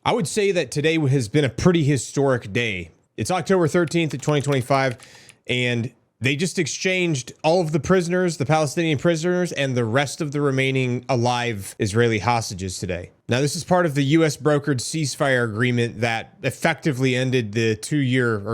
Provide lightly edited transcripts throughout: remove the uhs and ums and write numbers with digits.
I would say that today has been a pretty historic day. It's October 13th of 2025, and they just exchanged all of the prisoners, the Palestinian prisoners, and the rest of the remaining alive Israeli hostages today. Now, this is part of the U.S. brokered ceasefire agreement that effectively ended the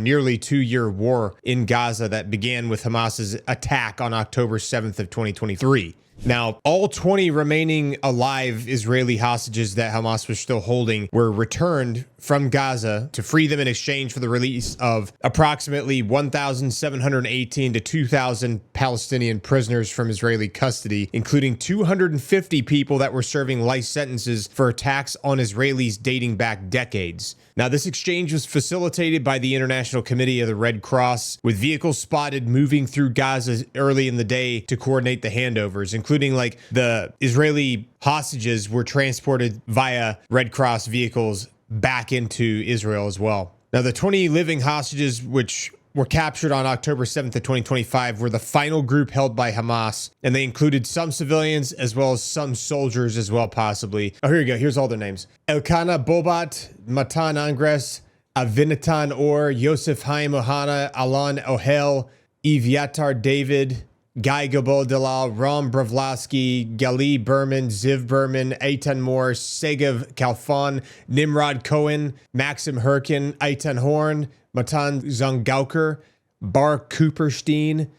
nearly two-year war in Gaza that began with Hamas's attack on October 7th of 2023. Now, all 20 remaining alive Israeli hostages that Hamas was still holding were returned from Gaza to free them in exchange for the release of approximately 1,718 to 2,000 Palestinian prisoners from Israeli custody, including 250 people that were serving life sentences for attacks on Israelis dating back decades. Now, this exchange was facilitated by the International Committee of the Red Cross, with vehicles spotted moving through Gaza early in the day to coordinate the handovers, including like the Israeli hostages were transported via Red Cross vehicles back into Israel as well. Now, the 20 living hostages, which were captured on October 7th of 2025, were the final group held by Hamas, and they included some civilians as well as some soldiers as well, possibly. Oh, here you go. Here's all their names. Elkana Bobat, Matan Angres, Avinatan Or, Yosef Haim Ohana, Alan Ohel, Evyatar David, Guy Gabol Dalal, Ram Bravlasky, Gali Berman, Ziv Berman, Eitan Moore, Segev Kalfan, Nimrod Cohen, Maxim Herkin, Eitan Horn, Matan Zangauker, Bar Cooperstein,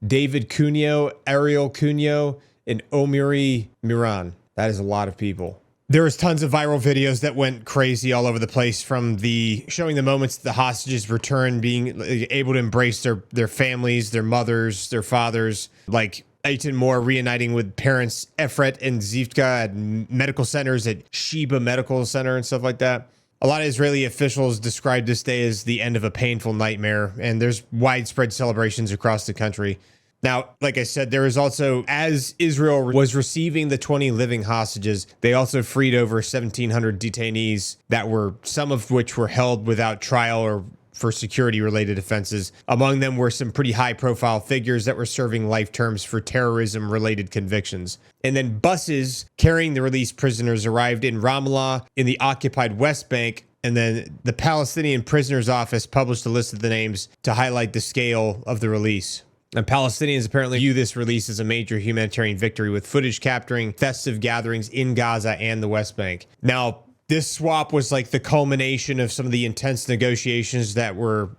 David Cunyo, Ariel Cunyo, and Omiri Miran. That is a lot of people. There was tons of viral videos that went crazy all over the place, from showing the moments the hostages returned, being able to embrace their families, their mothers, their fathers, like Eitan Moore reuniting with parents Efret and Zivka at medical centers at Sheba Medical Center and stuff like that. A lot of Israeli officials described this day as the end of a painful nightmare, and there's widespread celebrations across the country. Now, like I said, there is also, as Israel was receiving the 20 living hostages, they also freed over 1,700 detainees some of which were held without trial or for security-related offenses. Among them were some pretty high-profile figures that were serving life terms for terrorism-related convictions. And then buses carrying the released prisoners arrived in Ramallah in the occupied West Bank, and then the Palestinian Prisoners Office published a list of the names to highlight the scale of the release. And Palestinians apparently view this release as a major humanitarian victory, with footage capturing festive gatherings in Gaza and the West Bank. Now, this swap was like the culmination of some of the intense negotiations that were,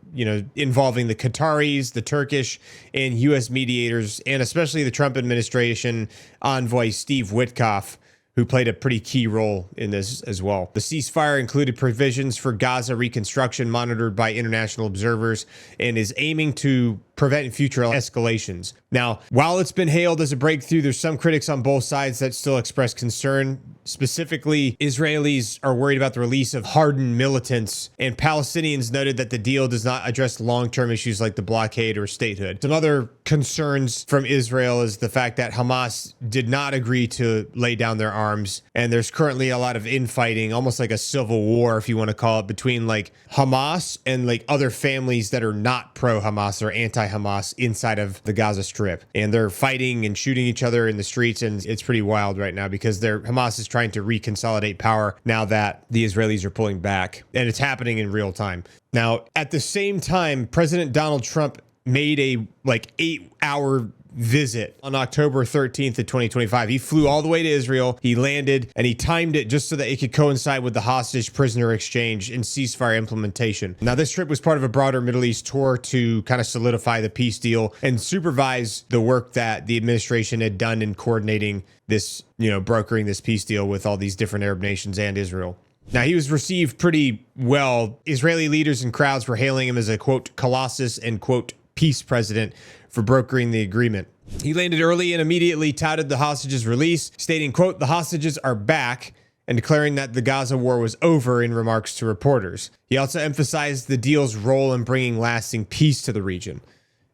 involving the Qataris, the Turkish, and U.S. mediators, and especially the Trump administration envoy Steve Witkoff, who played a pretty key role in this as well. The ceasefire included provisions for Gaza reconstruction monitored by international observers and is aiming to prevent future escalations. Now, while it's been hailed as a breakthrough, there's some critics on both sides that still express concern. Specifically, Israelis are worried about the release of hardened militants, and Palestinians noted that the deal does not address long-term issues like the blockade or statehood. Some other concerns from Israel is the fact that Hamas did not agree to lay down their arms, and there's currently a lot of infighting, almost like a civil war, if you want to call it, between like Hamas and like other families that are not pro-Hamas or anti-Hamas inside of the Gaza Strip. And they're fighting and shooting each other in the streets, and it's pretty wild right now because Hamas is trying to reconsolidate power now that the Israelis are pulling back, and it's happening in real time. Now, at the same time, President Donald Trump made a 8-hour visit on October 13th of 2025. He flew all the way to Israel. He landed, and he timed it just so that it could coincide with the hostage prisoner exchange and ceasefire implementation. Now, this trip was part of a broader Middle East tour to kind of solidify the peace deal and supervise the work that the administration had done in coordinating this, brokering this peace deal with all these different Arab nations and Israel. Now, he was received pretty well. Israeli leaders and crowds were hailing him as a, quote, colossus and, quote, peace president for brokering the agreement. He landed early and immediately touted the hostages' release, stating, quote, the hostages are back, and declaring that the Gaza war was over in remarks to reporters. He also emphasized the deal's role in bringing lasting peace to the region.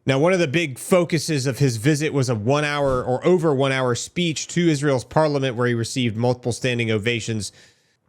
Now, one of the big focuses of his visit was a over 1 hour speech to Israel's parliament, where he received multiple standing ovations.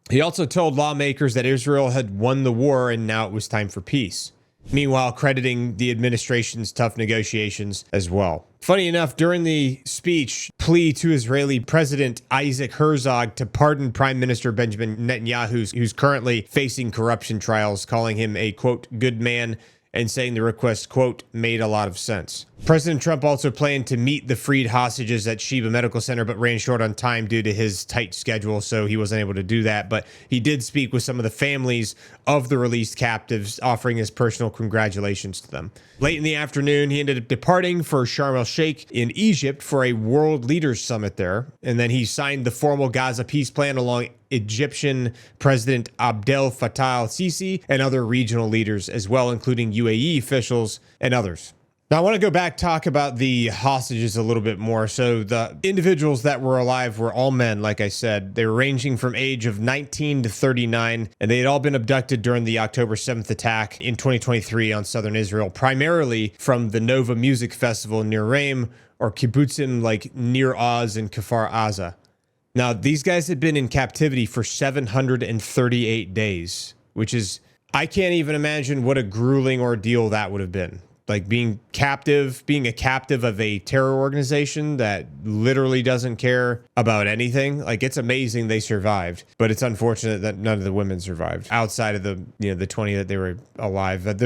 He also told lawmakers that Israel had won the war and now it was time for peace. Meanwhile, crediting the administration's tough negotiations as well. Funny enough, during the speech plea to Israeli President Isaac Herzog to pardon Prime Minister Benjamin Netanyahu, who's currently facing corruption trials, calling him a, quote, good man, and saying the request, quote, made a lot of sense. President Trump also planned to meet the freed hostages at Sheba Medical Center, but ran short on time due to his tight schedule, so he wasn't able to do that. But he did speak with some of the families of the released captives, offering his personal congratulations to them. Late in the afternoon, he ended up departing for Sharm el-Sheikh in Egypt for a World Leaders Summit there. And then he signed the formal Gaza peace plan along Egyptian President Abdel Fattah el-Sisi and other regional leaders as well, including UAE officials and others. Now, I want to go back, talk about the hostages a little bit more. So the individuals that were alive were all men, like I said. They were ranging from age of 19 to 39, and they had all been abducted during the October 7th attack in 2023 on southern Israel, primarily from the Nova Music Festival near Raim or kibbutzim like Nir Oz and Kfar Aza. Now, these guys had been in captivity for 738 days, which is, I can't even imagine what a grueling ordeal that would have been. Like being a captive of a terror organization that literally doesn't care about anything. Like, it's amazing they survived, but it's unfortunate that none of the women survived outside of the 20 that they were alive. But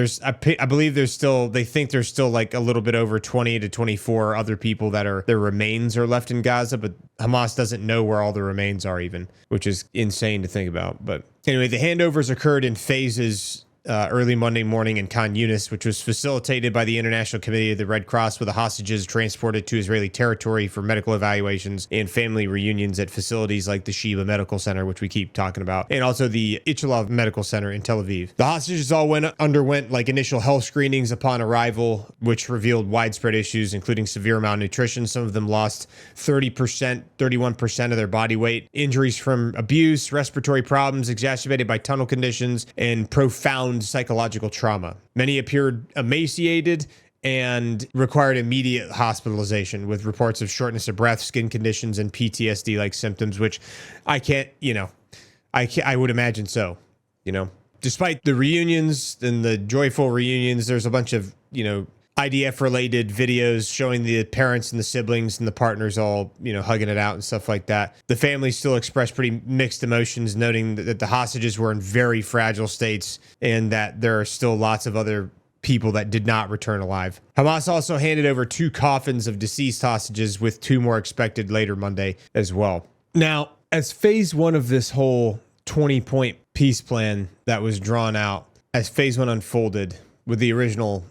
I believe they think there's still like a little bit over 20 to 24 other people that their remains are left in Gaza, but Hamas doesn't know where all the remains are even, which is insane to think about. But anyway, the handovers occurred in phases early Monday morning in Khan Yunis, which was facilitated by the International Committee of the Red Cross, with the hostages transported to Israeli territory for medical evaluations and family reunions at facilities like the Sheba Medical Center, which we keep talking about, and also the Ichalov Medical Center in Tel Aviv. The hostages all underwent like initial health screenings upon arrival, which revealed widespread issues, including severe malnutrition. Some of them lost 30%, 31% of their body weight, injuries from abuse, respiratory problems exacerbated by tunnel conditions, and profound psychological trauma. Many appeared emaciated and required immediate hospitalization, with reports of shortness of breath, skin conditions, and PTSD-like symptoms, which I would imagine so, Despite the reunions and the joyful reunions, there's a bunch of, IDF-related videos showing the parents and the siblings and the partners all, hugging it out and stuff like that. The families still expressed pretty mixed emotions, noting that the hostages were in very fragile states and that there are still lots of other people that did not return alive. Hamas also handed over 2 coffins of deceased hostages, with 2 more expected later Monday as well. Now, as phase 1 of this whole 20-point peace plan that was drawn out, as phase 1 unfolded, with the original,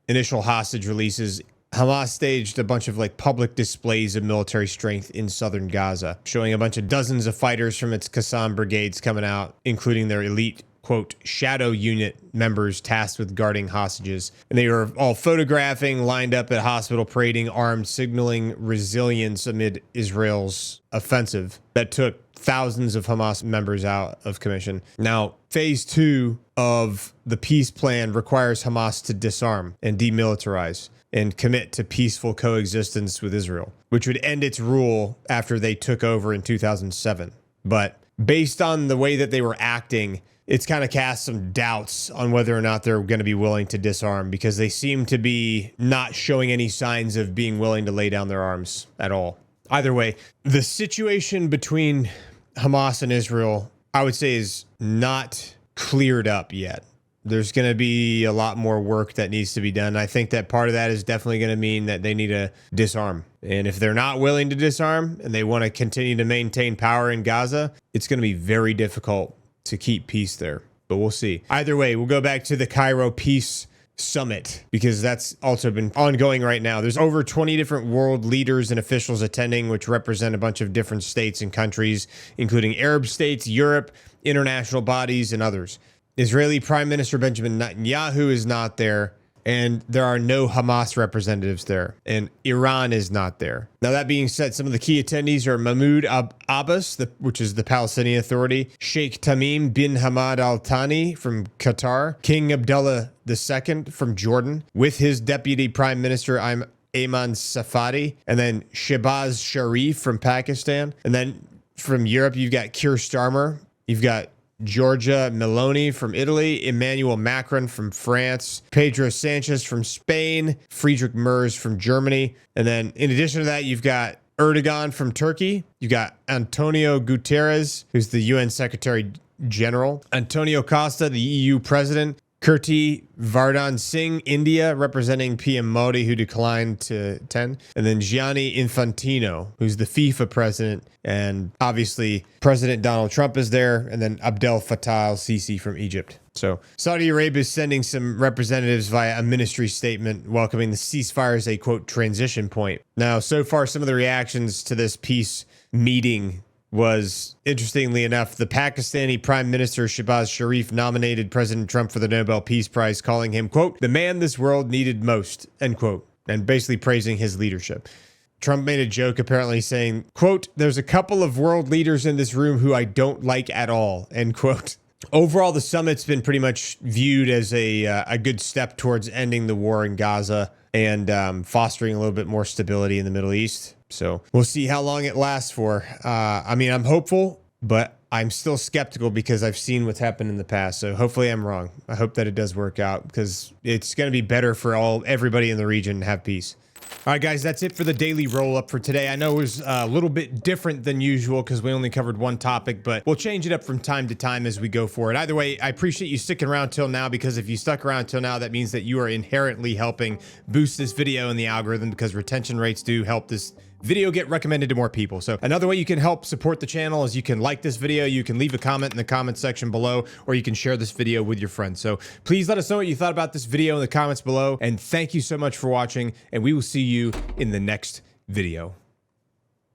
initial hostage releases, Hamas staged a bunch of public displays of military strength in southern Gaza, showing a bunch of dozens of fighters from its Qassam brigades coming out, including their elite, quote, shadow unit members tasked with guarding hostages. And they were all photographing, lined up at hospital, parading armed, signaling resilience amid Israel's offensive that took thousands of Hamas members out of commission. Now, phase 2 of the peace plan requires Hamas to disarm and demilitarize and commit to peaceful coexistence with Israel, which would end its rule after they took over in 2007. But based on the way that they were acting, it's kind of cast some doubts on whether or not they're going to be willing to disarm, because they seem to be not showing any signs of being willing to lay down their arms at all. Either way, the situation between Hamas and Israel, I would say, is not cleared up yet. There's going to be a lot more work that needs to be done. I think that part of that is definitely going to mean that they need to disarm. And if they're not willing to disarm and they want to continue to maintain power in Gaza, it's going to be very difficult to keep peace there. But we'll see. Either way, we'll go back to the Cairo Peace Summit, because that's also been ongoing right now. There's over 20 different world leaders and officials attending, which represent a bunch of different states and countries, including Arab states, Europe, international bodies, and others. Israeli Prime Minister Benjamin Netanyahu is not there, and there are no Hamas representatives there, and Iran is not there. Now, that being said, some of the key attendees are Mahmoud Abbas, which is the Palestinian Authority, Sheikh Tamim bin Hamad Al Thani from Qatar, King Abdullah II from Jordan, with his deputy prime minister Ayman Safadi, and then Shehbaz Sharif from Pakistan. And then from Europe, you've got Keir Starmer, you've got Giorgia Meloni from Italy, Emmanuel Macron from France, Pedro Sanchez from Spain, Friedrich Merz from Germany. And then in addition to that, you've got Erdogan from Turkey. You got Antonio Guterres, who's the UN Secretary General, Antonio Costa, the EU President, Kirti Vardhan Singh, India, representing PM Modi, who declined to attend. And then Gianni Infantino, who's the FIFA president. And obviously, President Donald Trump is there. And then Abdel Fattah al-Sisi from Egypt. So Saudi Arabia is sending some representatives via a ministry statement welcoming the ceasefire as a, quote, transition point. Now, so far, some of the reactions to this peace meeting was, interestingly enough, the Pakistani Prime Minister Shehbaz Sharif nominated President Trump for the Nobel Peace Prize, calling him, quote, the man this world needed most, end quote, and basically praising his leadership. Trump made a joke apparently saying, quote, there's a couple of world leaders in this room who I don't like at all, end quote. Overall, the summit's been pretty much viewed as a good step towards ending the war in Gaza and fostering a little bit more stability in the Middle East. So we'll see how long it lasts for. I mean, I'm hopeful, but I'm still skeptical because I've seen what's happened in the past. So hopefully I'm wrong. I hope that it does work out because it's going to be better for everybody in the region to have peace. All right, guys, that's it for the daily roll-up for today. I know it was a little bit different than usual because we only covered one topic, but we'll change it up from time to time as we go forward. Either way, I appreciate you sticking around till now because if you stuck around till now, that means that you are inherently helping boost this video in the algorithm because retention rates do help this video get recommended to more people. So another way you can help support the channel is you can like this video, you can leave a comment in the comment section below, or you can share this video with your friends. So please let us know what you thought about this video in the comments below. And thank you so much for watching, and we will see you in the next video.